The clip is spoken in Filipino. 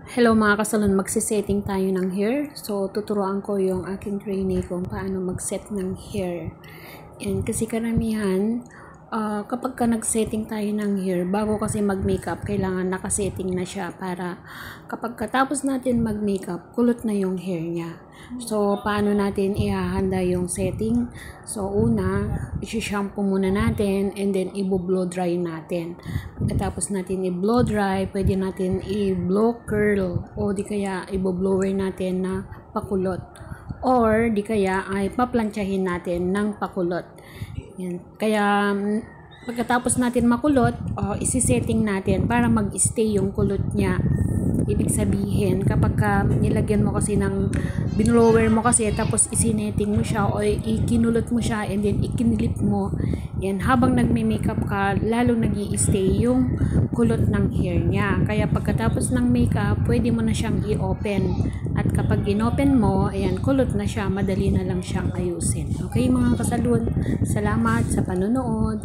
Hello mga kasalon, magsisetting tayo ng hair. So, tuturuan ko yung aking trainee kung paano mag-set ng hair. And kasi karamihan, kapag ka nag-setting tayo ng hair, bago kasi mag-makeup, kailangan nakasetting na siya para kapag katapos natin mag-makeup, kulot na yung hair niya. So, paano natin ihahanda yung setting? So, una, isi-shampoo muna natin and then i-blow dry natin. Pagkatapos natin i-blow dry, pwede natin i-blow curl o di kaya i-blower natin na pakulot. Or di kaya ay paplantsahin natin ng pakulot. Yan. Kaya pagkatapos natin makulot, isi-setting natin para mag-stay yung kulot niya. Ibig sabihin, kapag nilagyan mo kasi ng binlower mo kasi tapos isineting mo siya o ikinulot mo siya and then ikinilip mo, yan, habang nagme-makeup ka, lalo nag-i-stay yung kulot ng hair niya. Kaya pagkatapos ng makeup, pwede mo na siyang i-open. At kapag in-open mo, ayan, kulot na siya, madali na lang siyang ayusin. Okay mga kasalon, salamat sa panonood.